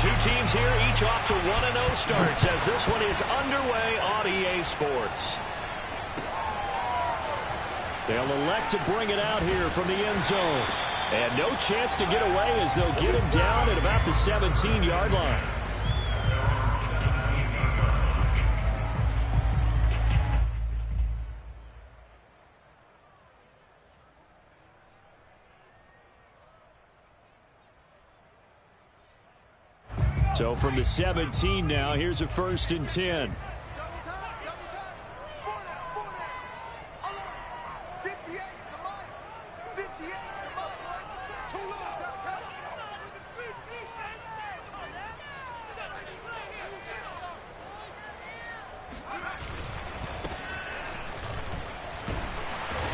Two teams here, each off to 1-0 starts as this one is underway on EA Sports. They'll elect to bring it out here from the end zone. And no chance to get away as they'll get him down at about the 17-yard line. So from the 17 now, here's a 1st and 10.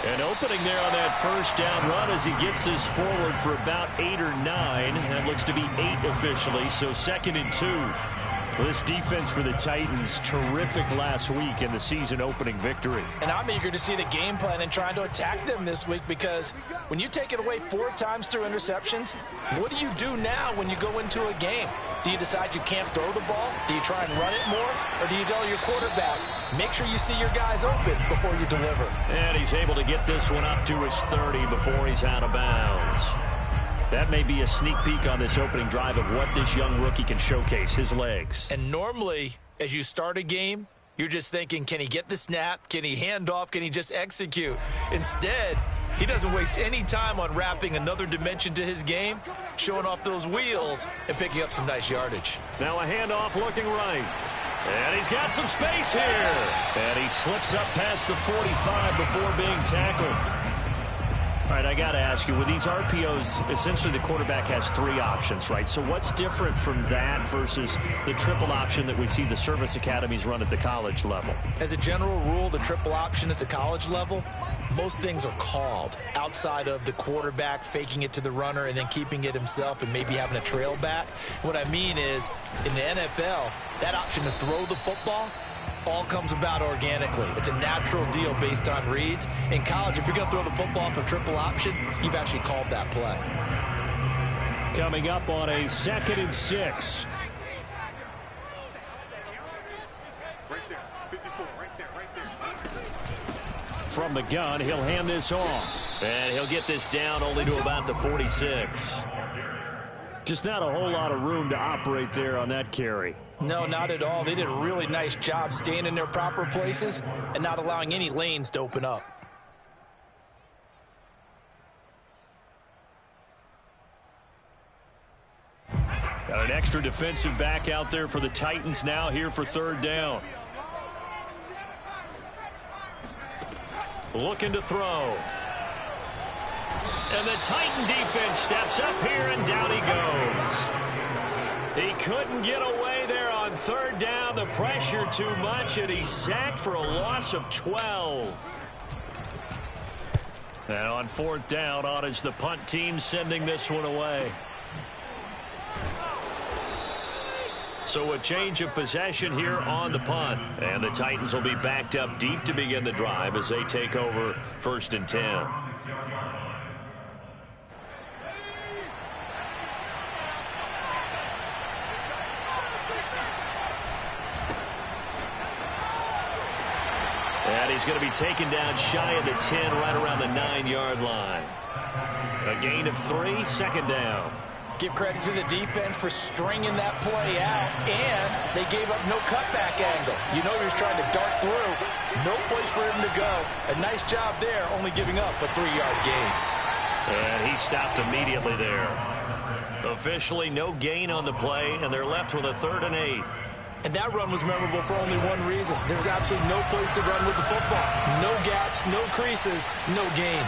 An opening there on that 1st down run as he gets this forward for about 8 or 9. And it looks to be 8 officially, so 2nd and 2. Well, this defense for the Titans, terrific last week in the season-opening victory. And I'm eager to see the game plan and trying to attack them this week, because when you take it away 4 times through interceptions, what do you do now when you go into a game? Do you decide you can't throw the ball? Do you try and run it more? Or do you tell your quarterback, make sure you see your guys open before you deliver? And he's able to get this one up to his 30 before he's out of bounds. That may be a sneak peek on this opening drive of what this young rookie can showcase, his legs. And normally, as you start a game, you're just thinking, can he get the snap? Can he hand off? Can he just execute? Instead, he doesn't waste any time on wrapping another dimension to his game, showing off those wheels, and picking up some nice yardage. Now a handoff looking right. And he's got some space here. And he slips up past the 45 before being tackled. All right, I got to ask you, with these RPOs, essentially the quarterback has 3 options, right? So what's different from that versus the triple option that we see the service academies run at the college level? As a general rule, the triple option at the college level, most things are called outside of the quarterback faking it to the runner and then keeping it himself and maybe having a trail back. What I mean is, in the NFL, that option to throw the football all comes about organically. It's a natural deal based on reads. In college, if you're going to throw the football for triple option, you've actually called that play. Coming up on a 2nd and 6. Right there, 54, right there. From the gun, he'll hand this off. And he'll get this down only to about the 46. Just not a whole lot of room to operate there on that carry. No, not at all. They did a really nice job staying in their proper places and not allowing any lanes to open up. Got an extra defensive back out there for the Titans now here for 3rd down. Looking to throw. And the Titan defense steps up here, and down he goes. He couldn't get away there on 3rd down. The pressure too much, and he's sacked for a loss of 12. And on 4th down, on is the punt team sending this one away. So a change of possession here on the punt. And the Titans will be backed up deep to begin the drive as they take over 1st and 10. And he's going to be taken down shy of the 10, right around the 9-yard line. A gain of 3, 2nd down. Give credit to the defense for stringing that play out, and they gave up no cutback angle. You know he was trying to dart through. No place for him to go. A nice job there, only giving up a 3-yard gain. And he stopped immediately there. Officially no gain on the play, and they're left with a 3rd and 8. And that run was memorable for only one reason. There's absolutely no place to run with the football. No gaps, no creases, no gain.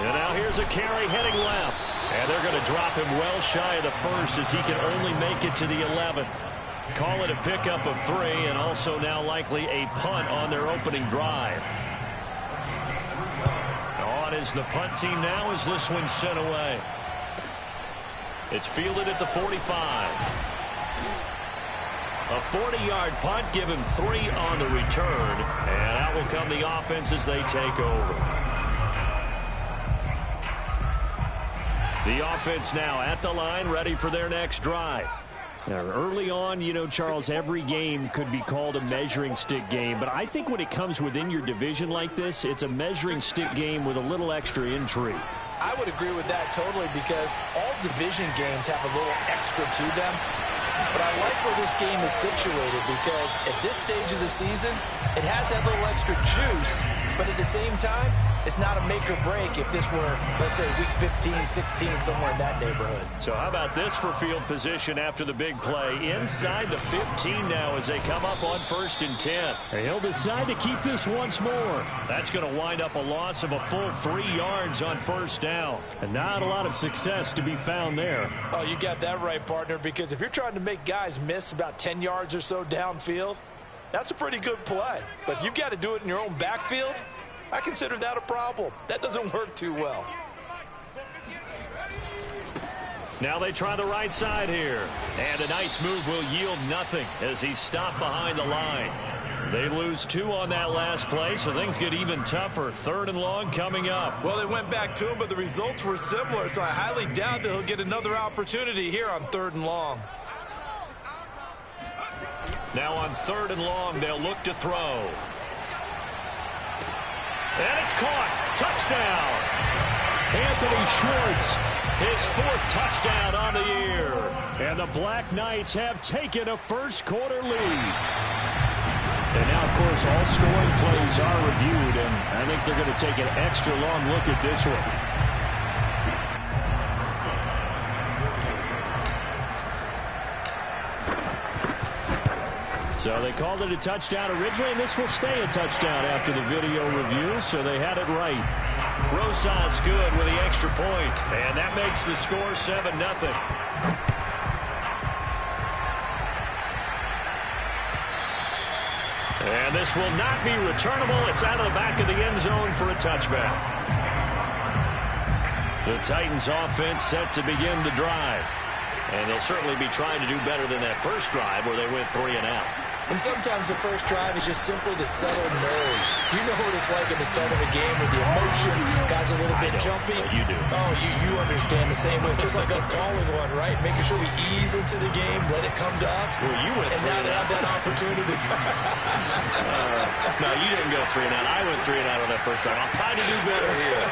And now here's a carry heading left. And they're going to drop him well shy of the 1st as he can only make it to the 11. Call it a pickup of 3, and also now likely a punt on their opening drive. On is the punt team now as this one's sent away. It's fielded at the 45. A 40-yard punt, give him 3 on the return. And out will come the offense as they take over. The offense now at the line, ready for their next drive. Now, early on, you know, Charles, every game could be called a measuring stick game. But I think when it comes within your division like this, it's a measuring stick game with a little extra intrigue. I would agree with that totally, because all division games have a little extra to them. But I like where this game is situated, because at this stage of the season, it has that little extra juice. But at the same time, it's not a make or break if this were, let's say, week 15, 16, somewhere in that neighborhood. So how about this for field position after the big play? Inside the 15 now as they come up on 1st and 10. And he'll decide to keep this once more. That's going to wind up a loss of a full 3 yards on 1st down. And not a lot of success to be found there. Oh, you got that right, partner, because if you're trying to make guys miss about 10 yards or so downfield, that's a pretty good play. But if you've got to do it in your own backfield, I consider that a problem. That doesn't work too well. Now they try the right side here. And a nice move will yield nothing as he's stopped behind the line. They lose 2 on that last play, so things get even tougher. 3rd and long coming up. Well, they went back to him, but the results were similar, so I highly doubt that he'll get another opportunity here on 3rd and long. Now on 3rd and long, they'll look to throw. And it's caught. Touchdown. Anthony Schwartz, his 4th touchdown on the year. And the Black Knights have taken a first-quarter lead. And now, of course, all scoring plays are reviewed, and I think they're going to take an extra long look at this one. So they called it a touchdown originally, and this will stay a touchdown after the video review, so they had it right. Rosas good with the extra point, and that makes the score 7-0. And this will not be returnable. It's out of the back of the end zone for a touchback. The Titans offense set to begin the drive. And they'll certainly be trying to do better than that first drive where they went 3 and out. And sometimes the first drive is just simply to settle nerves. You know what it's like at the start of a game with the emotion, guys a little bit jumpy. You do. Oh, you understand the same way. It's just like us calling one, right? Making sure we ease into the game, let it come to us. Well, you went 3 and out. And now they have that opportunity. No, you didn't go 3 and out. I went 3 and out on that first drive. I'll try to do better here.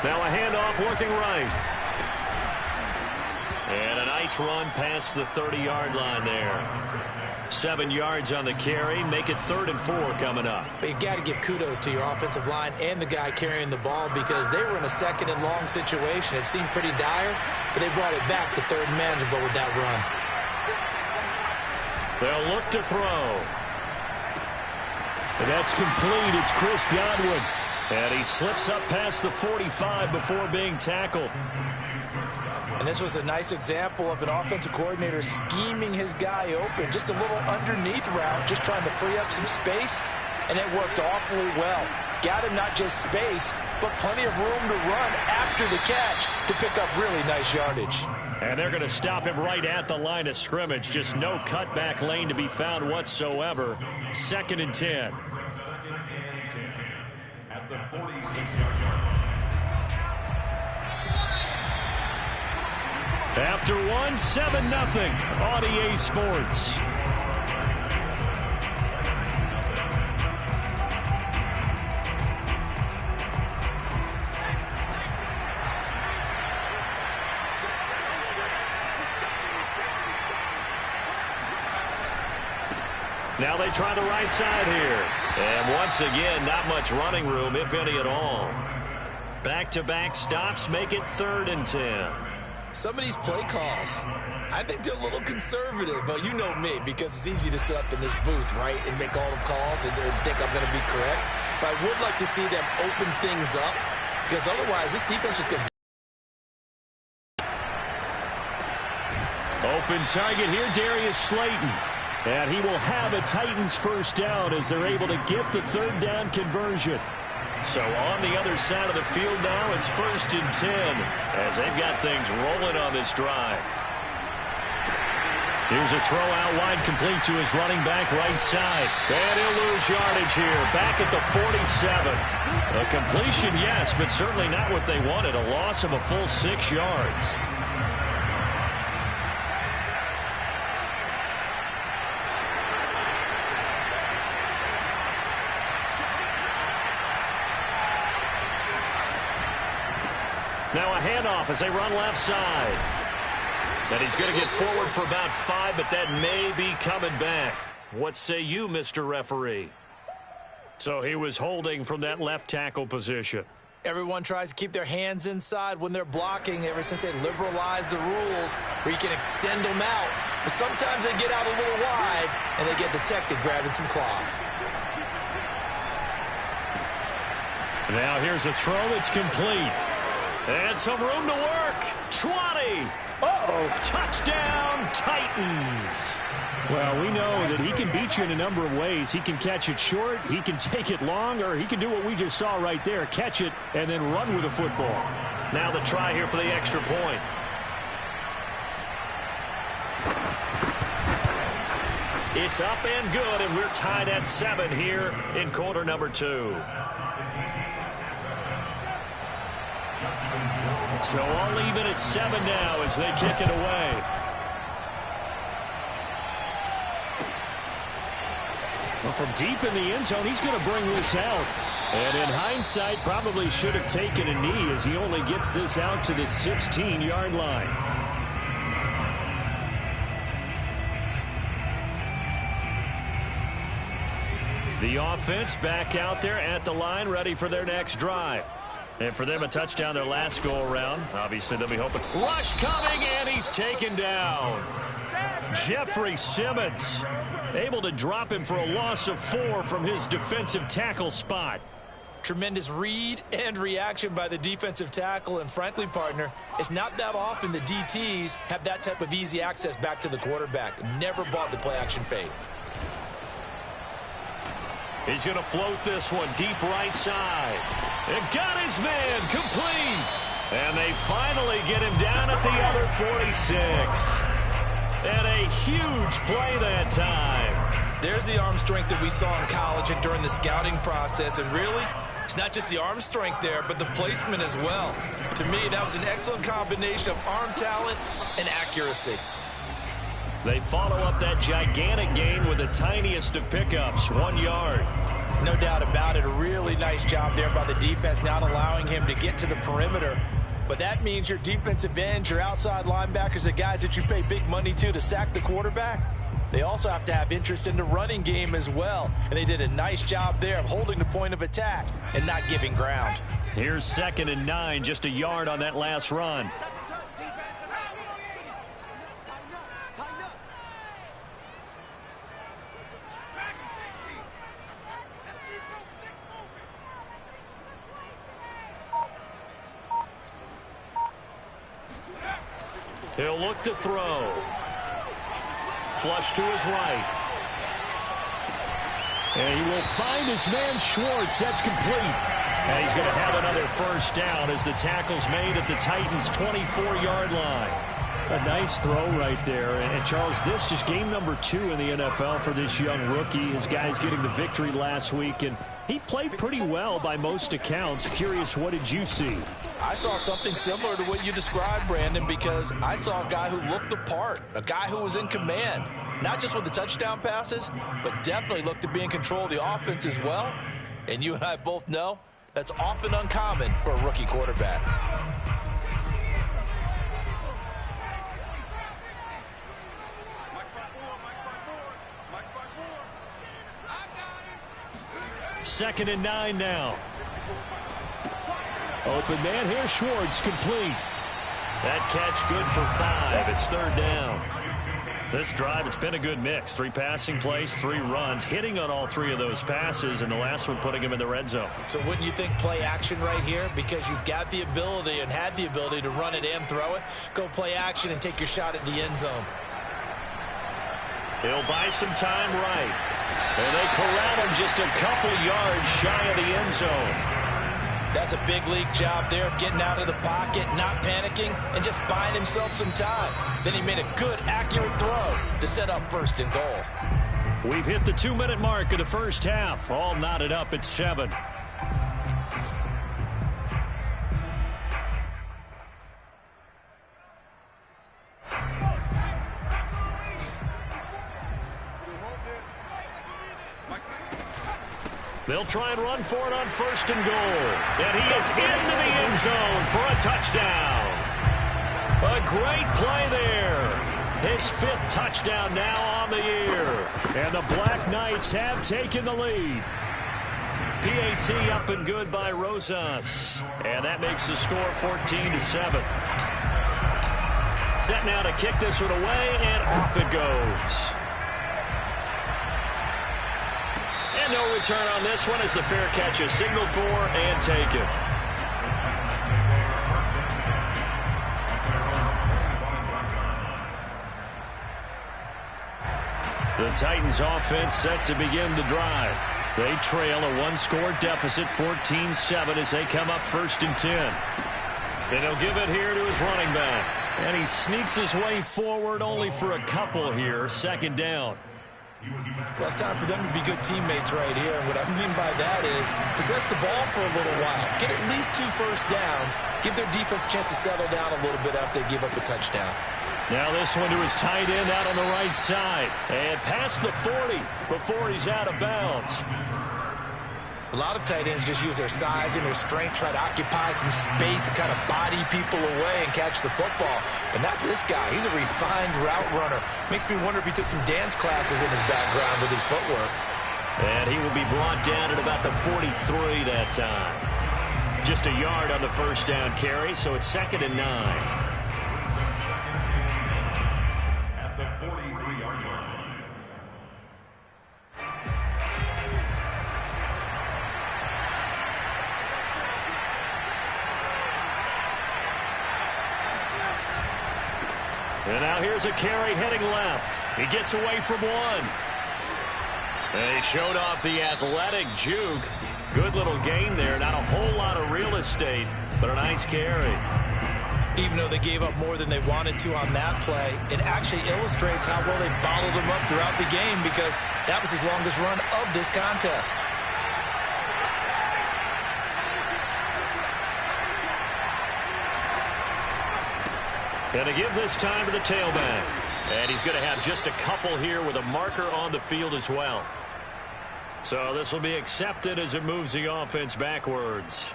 Now a handoff looking right. And a nice run past the 30-yard line there. 7 yards on the carry. Make it 3rd and 4 coming up. But you got to give kudos to your offensive line and the guy carrying the ball, because they were in a 2nd and long situation. It seemed pretty dire, but they brought it back to 3rd and manageable with that run. They'll look to throw. And that's complete. It's Chris Godwin. And he slips up past the 45 before being tackled. And this was a nice example of an offensive coordinator scheming his guy open. Just a little underneath route, just trying to free up some space, and it worked awfully well. Got him not just space, but plenty of room to run after the catch to pick up really nice yardage. And they're going to stop him right at the line of scrimmage. Just no cutback lane to be found whatsoever. 2nd and 10. At the 46-yard line. After 1, 7-0 on EA Sports. Now they try the right side here. And once again, not much running room, if any at all. Back-to-back stops make it 3rd and 10. Some of these play calls, I think they're a little conservative, but you know me, because it's easy to sit up in this booth, right, and make all the calls and think I'm going to be correct. But I would like to see them open things up, because otherwise this defense is going to open target here, Darius Slayton. And he will have a Titans first down as they're able to get the 3rd down conversion. So on the other side of the field now, it's 1st and 10 as they've got things rolling on this drive. Here's a throw out wide, complete to his running back right side. And he'll lose yardage here, back at the 47. A completion, yes, but certainly not what they wanted. A loss of a full 6 yards. Now a handoff as they run left side. And he's going to get forward for about 5, but that may be coming back. What say you, Mr. Referee? So he was holding from that left tackle position. Everyone tries to keep their hands inside when they're blocking ever since they liberalized the rules where you can extend them out. But sometimes they get out a little wide, and they get detected grabbing some cloth. Now here's a throw that's complete. And some room to work. 20. Uh-oh. Touchdown, Titans. Well, we know that he can beat you in a number of ways. He can catch it short, he can take it long, or he can do what we just saw right there, catch it and then run with the football. Now the try here for the extra point. It's up and good, and we're tied at 7 here in quarter number 2. So all even at 7 now as they kick it away. Well, from deep in the end zone, he's going to bring this out. And in hindsight, probably should have taken a knee as he only gets this out to the 16-yard line. The offense back out there at the line, ready for their next drive. And for them, a touchdown their last go-around. Obviously, they'll be hoping. Rush coming, and he's taken down. Jeffrey Simmons able to drop him for a loss of 4 from his defensive tackle spot. Tremendous read and reaction by the defensive tackle. And frankly, partner, it's not that often the DTs have that type of easy access back to the quarterback. Never bought the play-action fade. He's going to float this one deep right side. And got his man complete. And they finally get him down at the other 46. And a huge play that time. There's the arm strength that we saw in college and during the scouting process. And really, it's not just the arm strength there, but the placement as well. To me, that was an excellent combination of arm talent and accuracy. They follow up that gigantic gain with the tiniest of pickups, 1 yard. No doubt about it. A really nice job there by the defense, not allowing him to get to the perimeter. But that means your defensive ends, your outside linebackers, the guys that you pay big money to sack the quarterback, they also have to have interest in the running game as well. And they did a nice job there of holding the point of attack and not giving ground. Here's 2nd and 9, just a yard on that last run. He'll look to throw. Flush to his right. And he will find his man Schwartz. That's complete. And he's going to have another first down as the tackle's made at the Titans' 24-yard line. A nice throw right there. And Charles, this is game number 2 in the NFL for this young rookie. His guys getting the victory last week, and he played pretty well by most accounts. Curious, what did you see? I saw something similar to what you described, Brandon, because I saw a guy who looked the part, a guy who was in command, not just with the touchdown passes, but definitely looked to be in control of the offense as well. And you and I both know that's often uncommon for a rookie quarterback. Second and 9 now. Open man here, Schwartz, complete. That catch good for 5. It's 3rd down. This drive, it's been a good mix. 3 passing plays, 3 runs, hitting on all 3 of those passes, and the last one putting him in the red zone. So wouldn't you think play action right here? Because you've got the ability and had the ability to run it and throw it. Go play action and take your shot at the end zone. He'll buy some time right. And they corral him just a couple yards shy of the end zone. That's a big league job there of getting out of the pocket, not panicking, and just buying himself some time. Then he made a good, accurate throw to set up 1st and goal. We've hit the 2-minute mark of the first half. All knotted up at 7. They'll try and run for it on 1st and goal. And he is into the end zone for a touchdown. A great play there. His 5th touchdown now on the year. And the Black Knights have taken the lead. PAT up and good by Rosas. And that makes the score 14-7. Set now to kick this one away, and off it goes. And no return on this one as the fair catch is signaled for and taken. The Titans offense set to begin the drive. They trail a 1-score deficit, 14-7, as they come up 1st and 10. And he'll give it here to his running back. And he sneaks his way forward only for a couple here, 2nd down. Well, it's time for them to be good teammates right here. And what I mean by that is possess the ball for a little while. Get at least 2 first downs. Give their defense a chance to settle down a little bit after they give up a touchdown. Now this one to his tight end out on the right side. And past the 40 before he's out of bounds. A lot of tight ends just use their size and their strength, try to occupy some space and kind of body people away and catch the football. But not this guy. He's a refined route runner. Makes me wonder if he took some dance classes in his background with his footwork. And he will be brought down at about the 43 that time. Just a yard on the 1st down carry, so it's 2nd and 9. At the 43-yard line. And now here's a carry heading left. He gets away from one. And he showed off the athletic juke. Good little gain there. Not a whole lot of real estate, but a nice carry. Even though they gave up more than they wanted to on that play, it actually illustrates how well they bottled him up throughout the game, because that was his longest run of this contest. And to give this time to the tailback. And he's going to have just a couple here with a marker on the field as well. So this will be accepted as it moves the offense backwards.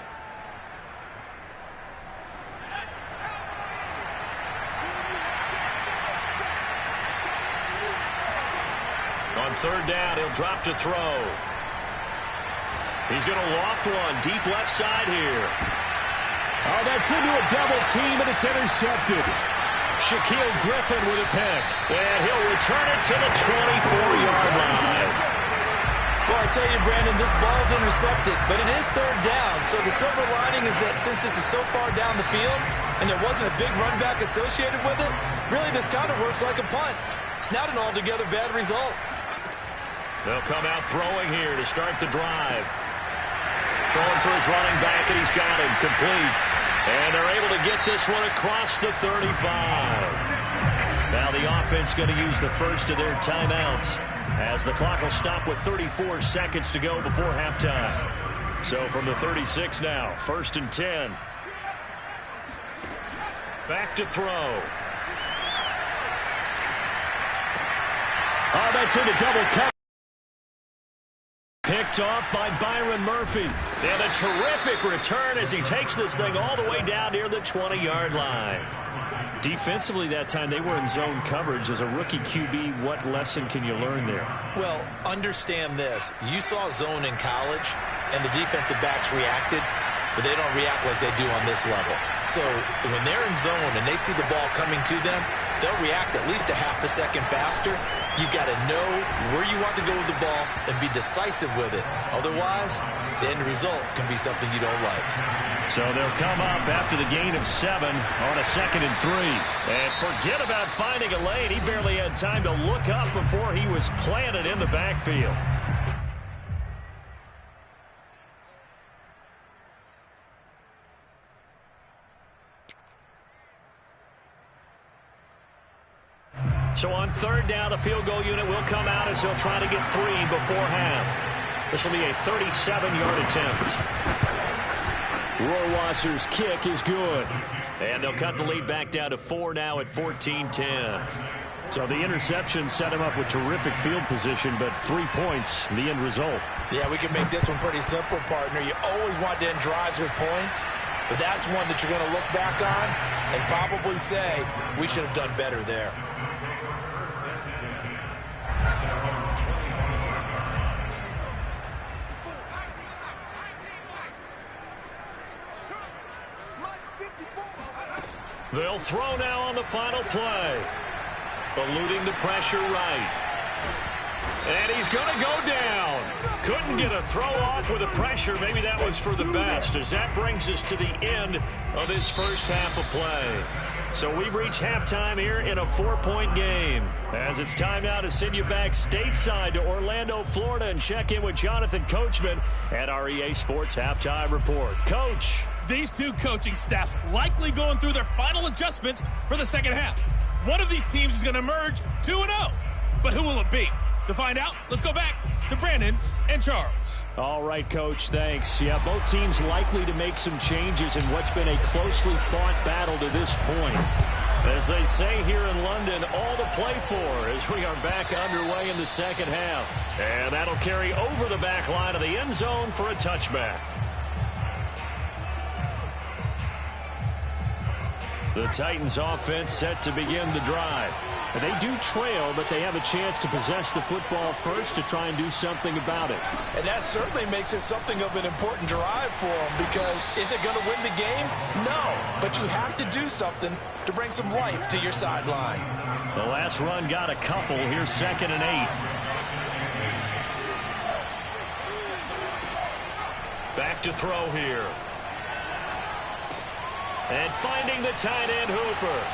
On 3rd down, he'll drop to throw. He's going to loft one deep left side here. Oh, that's into a double team, and it's intercepted. Shaquille Griffin with a pick. And he'll return it to the 24-yard line. Well, I tell you, Brandon, this ball's intercepted, but it is 3rd down. So the silver lining is that since this is so far down the field and there wasn't a big run back associated with it, really this kind of works like a punt. It's not an altogether bad result. They'll come out throwing here to start the drive. Throwing for his running back, and he's got him complete. And they're able to get this one across the 35. Now the offense going to use the first of their timeouts, as the clock will stop with 34 seconds to go before halftime. So from the 36 now, 1st and 10. Back to throw. Oh, that's in a double cut. Picked off by Byron Murphy. And a terrific return as he takes this thing all the way down near the 20-yard line. Defensively that time, they were in zone coverage. As a rookie QB, what lesson can you learn there? Well, understand this. You saw zone in college, and the defensive backs reacted, but they don't react like they do on this level. So when they're in zone and they see the ball coming to them, they'll react at least a half a second faster. You've got to know where you want to go with the ball and be decisive with it. Otherwise, the end result can be something you don't like. So they'll come up after the gain of 7 on a 2nd and 3. And forget about finding a lane. He barely had time to look up before he was planted in the backfield. So on third down, the field goal unit will come out as they'll try to get 3 before half. This will be a 37-yard attempt. Rohrwasser's kick is good. And they'll cut the lead back down to 4 now at 14-10. So the interception set him up with terrific field position, but 3 points, the end result. Yeah, we can make this one pretty simple, partner. You always want to end drives with points, but that's one that you're going to look back on and probably say, we should have done better there. They'll throw now on the final play. Eluding the pressure right. And he's going to go down. Couldn't get a throw off with the pressure. Maybe that was for the best, as that brings us to the end of this first half of play. So we've reached halftime here in a 4-point game. As it's time now to send you back stateside to Orlando, Florida, and check in with Jonathan Coachman at our EA Sports Halftime Report. Coach. These two coaching staffs likely going through their final adjustments for the second half. One of these teams is going to emerge 2-0. But who will it be? To find out, let's go back to Brandon and Charles. All right, Coach, thanks. Yeah, both teams likely to make some changes in what's been a closely fought battle to this point. As they say here in London, all to play for as we are back underway in the second half. And that'll carry over the back line of the end zone for a touchback. The Titans offense set to begin the drive. They do trail, but they have a chance to possess the football first to try and do something about it. And that certainly makes it something of an important drive for them, because is it going to win the game? No, but you have to do something to bring some life to your sideline. The last run got a couple. Here's 2nd and 8. Back to throw here. And finding the tight end Hooper.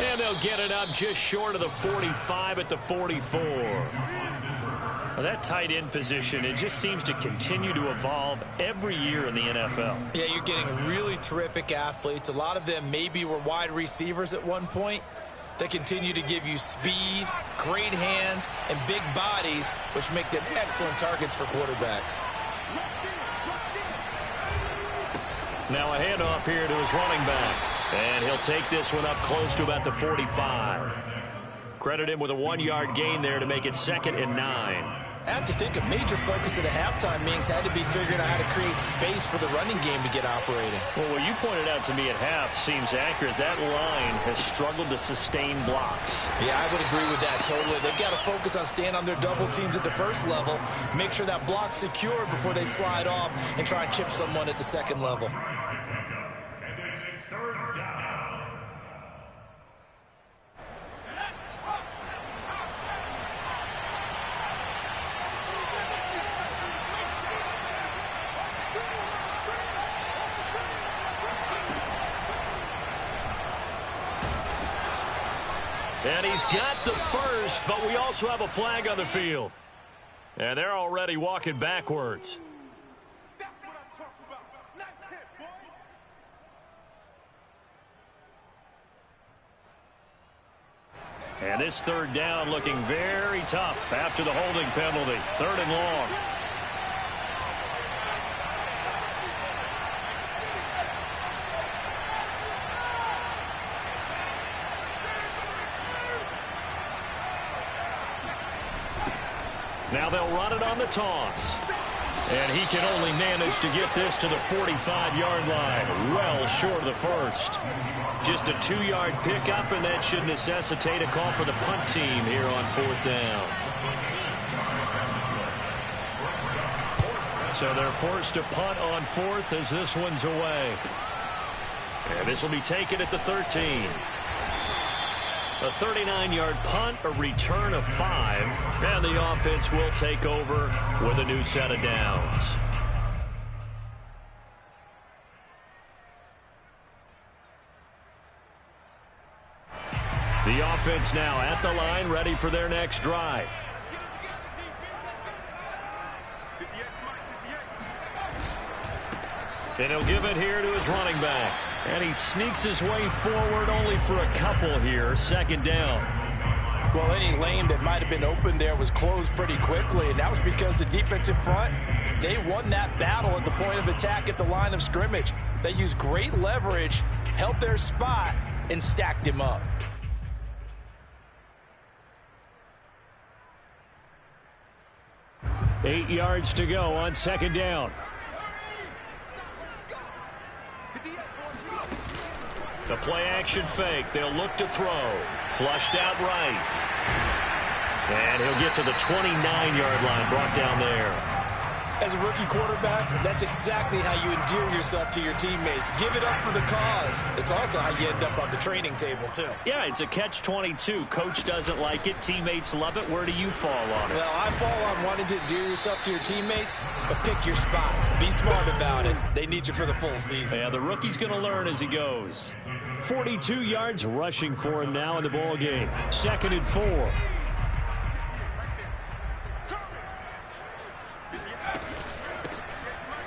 And they'll get it up just short of the 45 at the 44. Now that tight end position, it just seems to continue to evolve every year in the NFL. Yeah, you're getting really terrific athletes. A lot of them maybe were wide receivers at one point. They continue to give you speed, great hands, and big bodies, which make them excellent targets for quarterbacks. Now a handoff here to his running back. And he'll take this one up close to about the 45. Credit him with a 1-yard gain there to make it 2nd and 9. I have to think a major focus at the halftime means had to be figuring out how to create space for the running game to get operating. Well, what you pointed out to me at half seems accurate. That line has struggled to sustain blocks. Yeah, I would agree with that totally. They've got to focus on staying on their double teams at the first level, make sure that block's secure before they slide off and try and chip someone at the second level. And he's got the first, but we also have a flag on the field. And they're already walking backwards. That's what I'm talking about. Nice hit, boy. And this 3rd down looking very tough after the holding penalty. 3rd and long. Now they'll run it on the toss. And he can only manage to get this to the 45-yard line, well short of the first. Just a 2-yard pickup, and that should necessitate a call for the punt team here on 4th down. So they're forced to punt on 4th as this one's away. And this will be taken at the 13. A 39-yard punt, a return of 5, and the offense will take over with a new set of downs. The offense now at the line, ready for their next drive. And he'll give it here to his running back. And he sneaks his way forward only for a couple here. 2nd down. Well, any lane that might have been open there was closed pretty quickly, and that was because the defensive front, they won that battle at the point of attack at the line of scrimmage. They used great leverage, held their spot, and stacked him up. Eight yards to go on second down. The play action fake. They'll look to throw. Flushed out right. And he'll get to the 29-yard line, brought down there. As a rookie quarterback, that's exactly how you endear yourself to your teammates. Give it up for the cause. It's also how you end up on the training table, too. Yeah, it's a catch-22. Coach doesn't like it. Teammates love it. Where do you fall on it? Well, I fall on wanting to endear yourself to your teammates, but pick your spots. Be smart about it. They need you for the full season. Yeah, the rookie's going to learn as he goes. 42 yards rushing for him now in the ball game. 2nd and 4.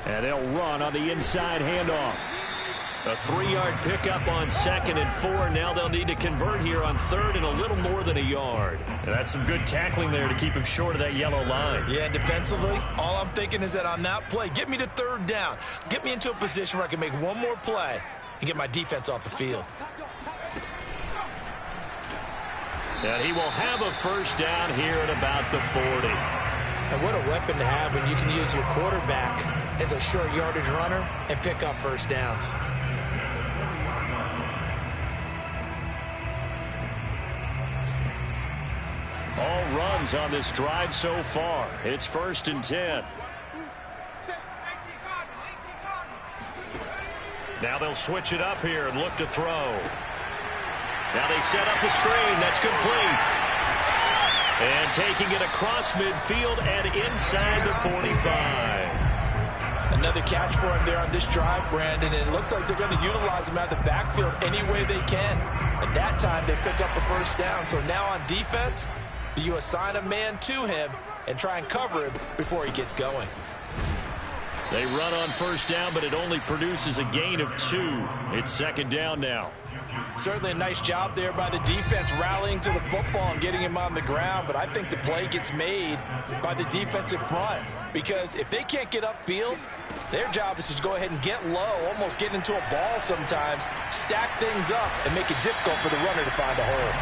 And they'll run on the inside handoff. A 3-yard pickup on 2nd and 4. Now they'll need to convert here on 3rd and a little more than a yard. And that's some good tackling there to keep him short of that yellow line. Yeah, defensively, all I'm thinking is that on that play, get me to 3rd down. Get me into a position where I can make one more play and get my defense off the field. And he will have a first down here at about the 40. And what a weapon to have when you can use your quarterback as a short yardage runner and pick up first downs. All runs on this drive so far. It's 1st and 10. Now they'll switch it up here and look to throw. Now they set up the screen. That's complete. And taking it across midfield and inside the 45. Another catch for him there on this drive, Brandon, and it looks like they're going to utilize him out of the backfield any way they can. At that time, they pick up a first down. So now on defense, do you assign a man to him and try and cover him before he gets going? They run on first down, but it only produces a gain of 2. It's 2nd down now. Certainly a nice job there by the defense rallying to the football and getting him on the ground, but I think the play gets made by the defensive front because if they can't get upfield, their job is to go ahead and get low, almost get into a ball sometimes, stack things up, and make it difficult for the runner to find a hole.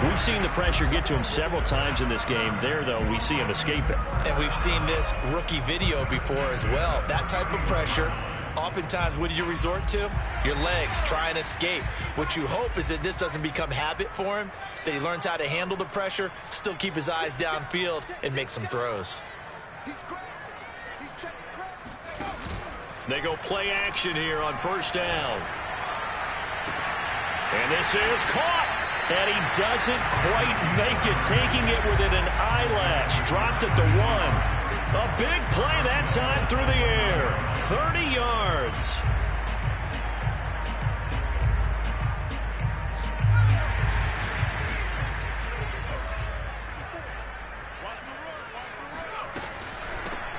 We've seen the pressure get to him several times in this game. There, though, we see him escape it. And we've seen this rookie video before as well. That type of pressure, oftentimes, what do you resort to? Your legs, try and escape. What you hope is that this doesn't become habit for him, that he learns how to handle the pressure, still keep his eyes downfield, and make some throws. They go play action here on first down. And this is caught. And he doesn't quite make it, taking it within an eyelash. Dropped at the 1. A big play that time through the air. 30 yards.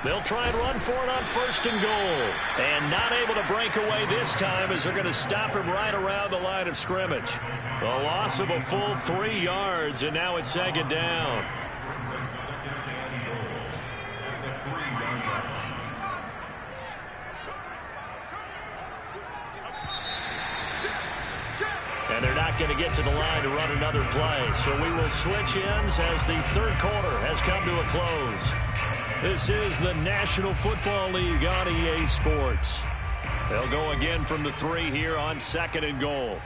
They'll try and run for it on 1st and goal. And not able to break away this time as they're going to stop him right around the line of scrimmage. A loss of a full 3 yards, and now it's 2nd down. And they're not going to get to the line to run another play. So we will switch ends as the 3rd quarter has come to a close. This is the National Football League on EA Sports. They'll go again from the 3 here on 2nd and goal.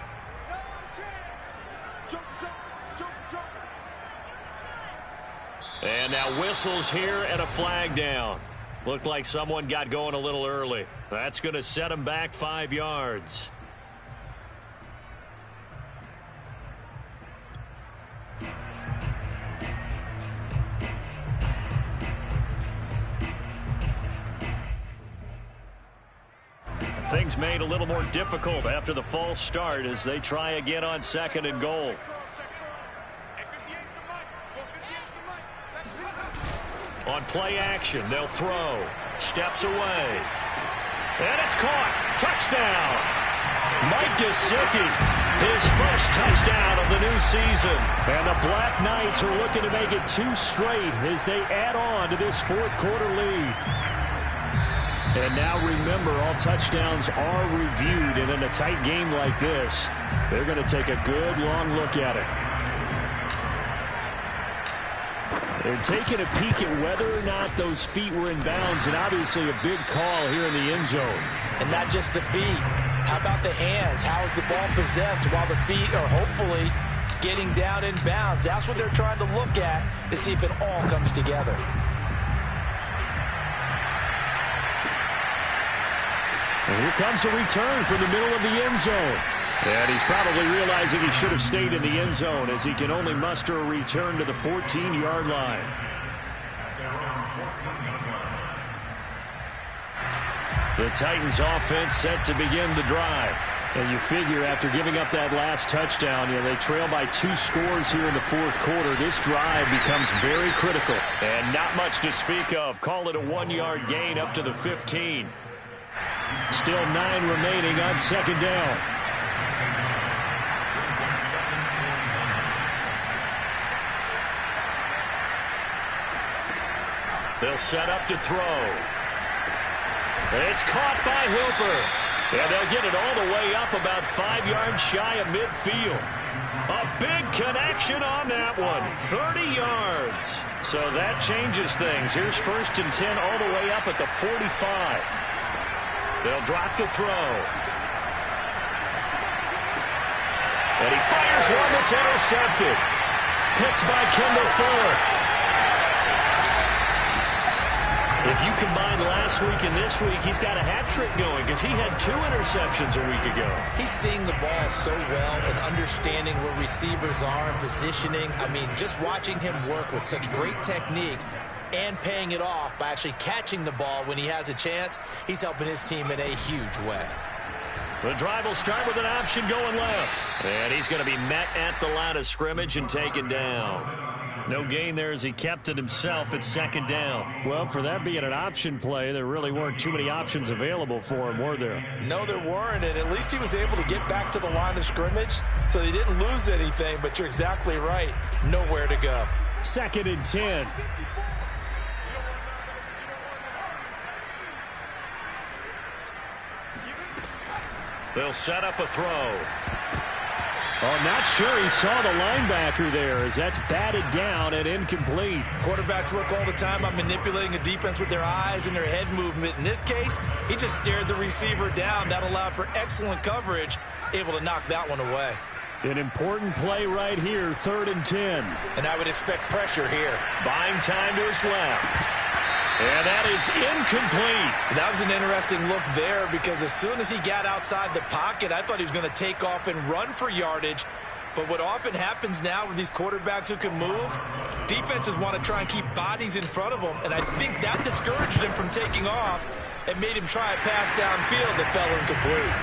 And now whistles here and a flag down. Looked like someone got going a little early. That's going to set him back 5 yards. Things made a little more difficult after the false start as they try again on 2nd and goal. On play action, they'll throw. Steps away. And it's caught. Touchdown. Mike Gesicki, his first touchdown of the new season. And the Black Knights are looking to make it 2 straight as they add on to this fourth quarter lead. And now remember, all touchdowns are reviewed, and in a tight game like this, they're going to take a good long look at it. They're taking a peek at whether or not those feet were in bounds, and obviously a big call here in the end zone. And not just the feet. How about the hands? How is the ball possessed while the feet are hopefully getting down in bounds? That's what they're trying to look at to see if it all comes together. And here comes a return from the middle of the end zone. And he's probably realizing he should have stayed in the end zone as he can only muster a return to the 14-yard line. The Titans offense set to begin the drive. And you figure after giving up that last touchdown, they trail by 2 scores here in the fourth quarter. This drive becomes very critical. And not much to speak of. Call it a 1-yard gain up to the 15. Still 9 remaining on second down. They'll set up to throw. It's caught by Hooper. And they'll get it all the way up about 5 yards shy of midfield. A big connection on that one. 30 yards. So that changes things. Here's 1st and 10 all the way up at the 45. They'll drop to throw. And he fires one that's intercepted. Picked by Kendall Fuller. If you combine last week and this week, he's got a hat trick going because he had 2 interceptions a week ago. He's seeing the ball so well and understanding where receivers are and positioning. I mean, just watching him work with such great technique and paying it off by actually catching the ball when he has a chance, he's helping his team in a huge way. The drive will start with an option going left. And he's going to be met at the line of scrimmage and taken down. No gain there as he kept it himself at second down. Well, for that being an option play, there really weren't too many options available for him, were there? No, there weren't, and at least he was able to get back to the line of scrimmage, so they didn't lose anything, but you're exactly right. Nowhere to go. 2nd and 10. They'll set up a throw. Oh, not sure he saw the linebacker there as that's batted down and incomplete. Quarterbacks work all the time on manipulating a defense with their eyes and their head movement. In this case, he just stared the receiver down. That allowed for excellent coverage, able to knock that one away. An important play right here, 3rd and 10. And I would expect pressure here. Buying time to his left. And that is incomplete. That was an interesting look there because as soon as he got outside the pocket, I thought he was going to take off and run for yardage. But what often happens now with these quarterbacks who can move, defenses want to try and keep bodies in front of them. And I think that discouraged him from taking off and made him try a pass downfield that fell incomplete.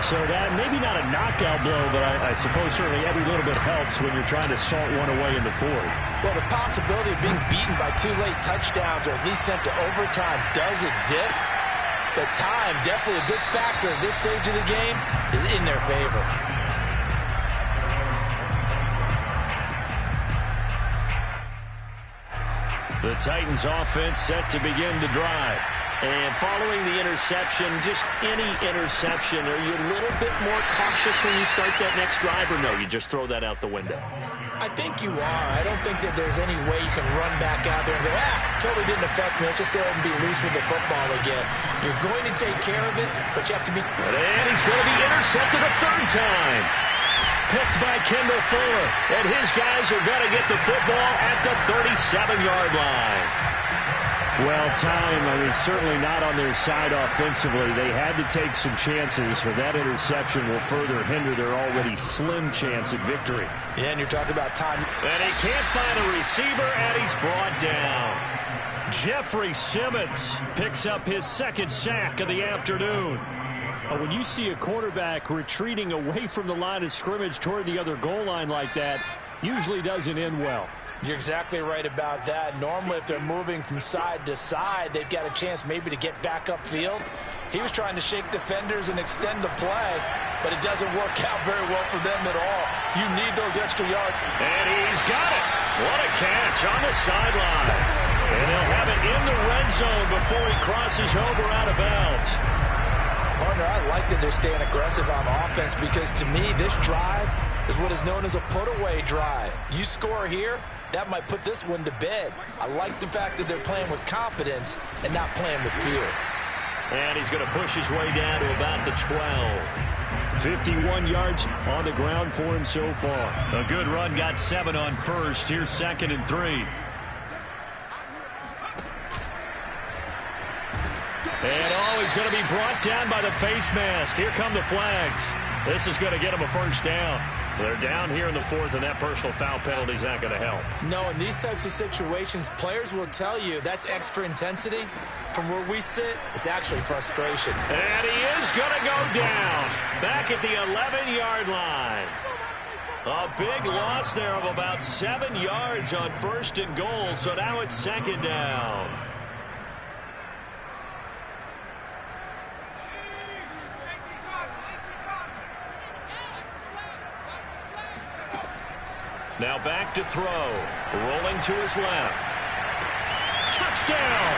So that maybe not a knockout blow, but I suppose certainly every little bit helps when you're trying to salt one away in the fourth. Well, the possibility of being beaten by 2 late touchdowns or at least sent to overtime does exist. But time, definitely a good factor at this stage of the game, is in their favor. The Titans offense set to begin the drive. And following the interception, just any interception, are you a little bit more cautious when you start that next drive, or no, you just throw that out the window? I think you are. I don't think that there's any way you can run back out there and go, totally didn't affect me. Let's just go ahead and be loose with the football again. You're going to take care of it, but you have to be... And he's going to be intercepted a 3rd time. Picked by Kendall Fuller. And his guys are going to get the football at the 37-yard line. Well, time, certainly not on their side offensively. They had to take some chances, but that interception will further hinder their already slim chance at victory. Yeah, and you're talking about time. And he can't find a receiver, and he's brought down. Jeffrey Simmons picks up his 2nd sack of the afternoon. When you see a quarterback retreating away from the line of scrimmage toward the other goal line like that, usually doesn't end well. You're exactly right about that. Normally, if they're moving from side to side, they've got a chance maybe to get back upfield. He was trying to shake defenders and extend the play, but it doesn't work out very well for them at all. You need those extra yards. And he's got it. What a catch on the sideline. And they'll have it in the red zone before he crosses over out of bounds. Partner, I like that they're staying aggressive on offense because, to me, this drive is what is known as a put-away drive. You score here, that might put this one to bed. I like the fact that they're playing with confidence and not playing with fear. And he's going to push his way down to about the 12. 51 yards on the ground for him so far. A good run, got 7 on first. Here's 2nd and 3. And he's going to be brought down by the face mask. Here come the flags. This is going to get him a first down. They're down here in the 4th, and that personal foul penalty is not going to help. No, in these types of situations, players will tell you that's extra intensity. From where we sit, it's actually frustration. And he is going to go down back at the 11-yard line. A big loss there of about 7 yards on 1st and goal, so now it's 2nd down. Now back to throw. Rolling to his left. Touchdown!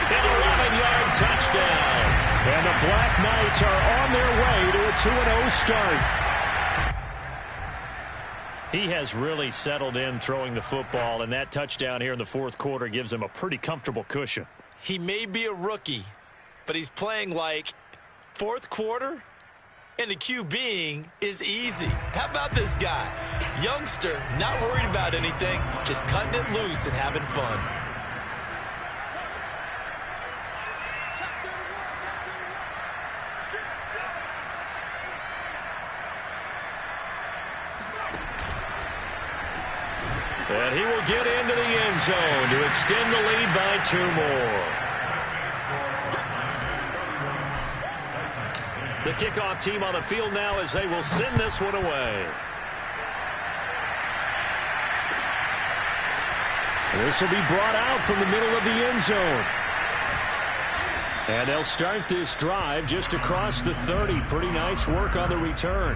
An 11-yard touchdown. And the Black Knights are on their way to a 2-0 start. He has really settled in throwing the football, and that touchdown here in the 4th quarter gives him a pretty comfortable cushion. He may be a rookie, but he's playing like 4th quarter. And the QBing is easy. How about this guy? Youngster, not worried about anything, just cutting it loose and having fun. And he will get into the end zone to extend the lead by 2 more. The kickoff team on the field now as they will send this one away. This will be brought out from the middle of the end zone. And they'll start this drive just across the 30. Pretty nice work on the return.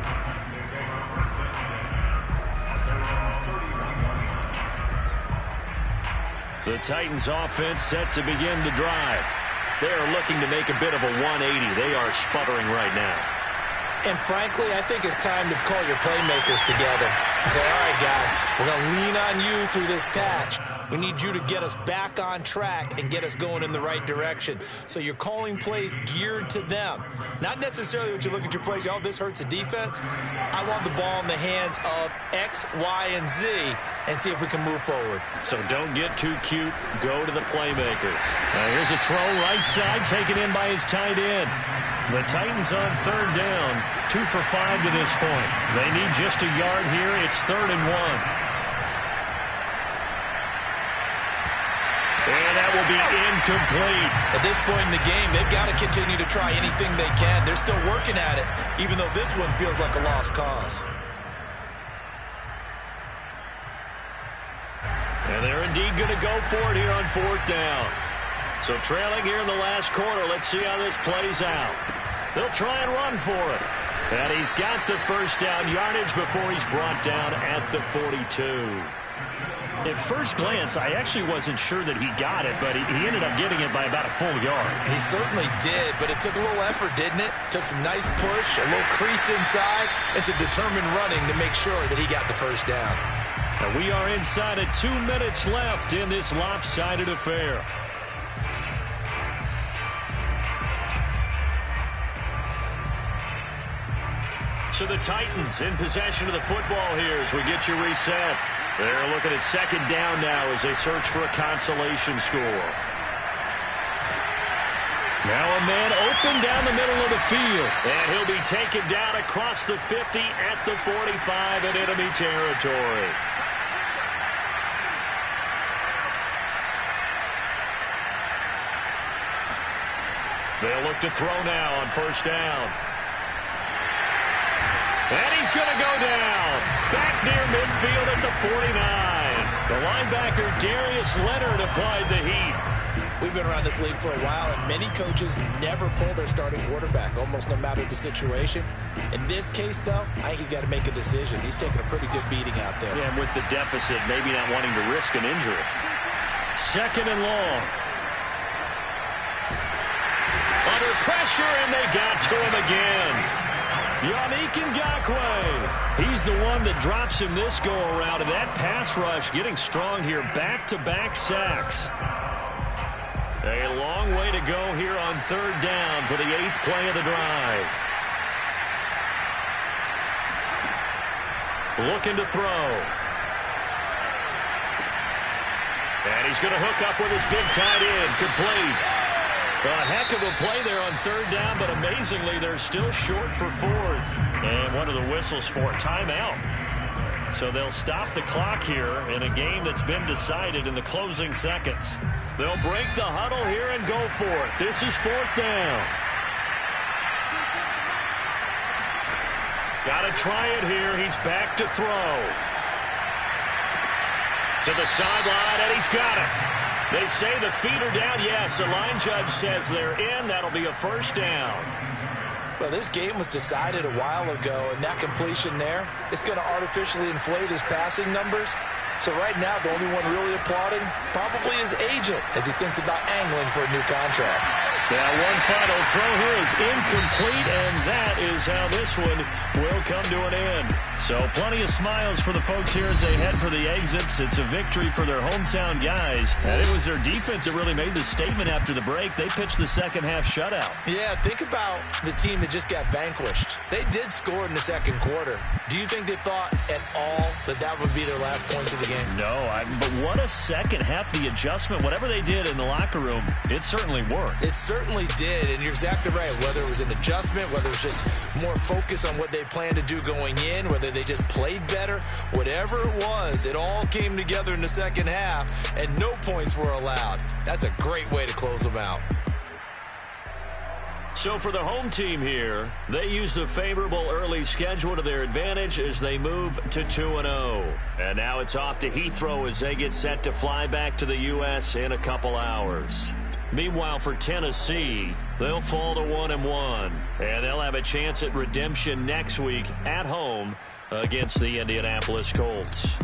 The Titans offense set to begin the drive. They are looking to make a bit of a 180. They are sputtering right now. And frankly, I think it's time to call your playmakers together and say, all right, guys, we're going to lean on you through this patch. We need you to get us back on track and get us going in the right direction. So you're calling plays geared to them. Not necessarily when you look at your plays, oh, this hurts the defense. I want the ball in the hands of X, Y, and Z and see if we can move forward. So don't get too cute. Go to the playmakers. Here's a throw right side taken in by his tight end. The Titans on 3rd down, 2 for 5 to this point. They need just a yard here. It's 3rd and 1. And that will be incomplete. At this point in the game, they've got to continue to try anything they can. They're still working at it, even though this one feels like a lost cause. And they're indeed going to go for it here on 4th down. So trailing here in the last quarter, let's see how this plays out. They'll try and run for it. And he's got the first down yardage before he's brought down at the 42. At first glance, I actually wasn't sure that he got it, but he ended up getting it by about a full yard. He certainly did, but it took a little effort, didn't it? Took some nice push, a little crease inside, and some determined running to make sure that he got the first down. And we are inside of 2 minutes left in this lopsided affair. So the Titans in possession of the football here as we get you reset. They're looking at 2nd down now as they search for a consolation score. Now a man open down the middle of the field. And he'll be taken down across the 50 at the 45 in enemy territory. They'll look to throw now on 1st down. And he's going to go down. Back near midfield at the 49. The linebacker, Darius Leonard, applied the heat. We've been around this league for a while, and many coaches never pull their starting quarterback, almost no matter the situation. In this case, though, I think he's got to make a decision. He's taking a pretty good beating out there. Yeah, and with the deficit, maybe not wanting to risk an injury. Second and long. Under pressure, and they got to him again. Yannick Ngakoue. He's the one that drops him this go-around, and that pass rush getting strong here. Back-to-back sacks. A long way to go here on third down for the 8th play of the drive. Looking to throw. And he's going to hook up with his big tight end. Complete. A heck of a play there on third down, but amazingly, they're still short for 4th. And one of the whistles for a timeout. So they'll stop the clock here in a game that's been decided in the closing seconds. They'll break the huddle here and go for it. This is 4th down. Got to try it here. He's back to throw. To the sideline, and he's got it. They say the feet are down. Yes, the line judge says they're in. That'll be a first down. Well, this game was decided a while ago, and that completion there, it's going to artificially inflate his passing numbers. So right now, the only one really applauding probably his agent as he thinks about angling for a new contract. Now, one final throw here is incomplete, and that is how this one will come to an end. So plenty of smiles for the folks here as they head for the exits. It's a victory for their hometown guys. And it was their defense that really made the statement after the break. They pitched the second half shutout. Yeah, think about the team that just got vanquished. They did score in the second quarter. Do you think they thought at all that that would be their last points of the game? No, but what a second half. The adjustment, whatever they did in the locker room, it certainly worked. It certainly did, and you're exactly right. Whether it was an adjustment, whether it was just more focus on what they planned to do going in, whether they just played better, whatever it was, it all came together in the second half, and no points were allowed. That's a great way to close them out. So for the home team here, they used a favorable early schedule to their advantage as they move to 2-0. And now it's off to Heathrow as they get set to fly back to the U.S. in a couple hours. Meanwhile, for Tennessee, they'll fall to 1-1. And they'll have a chance at redemption next week at home against the Indianapolis Colts.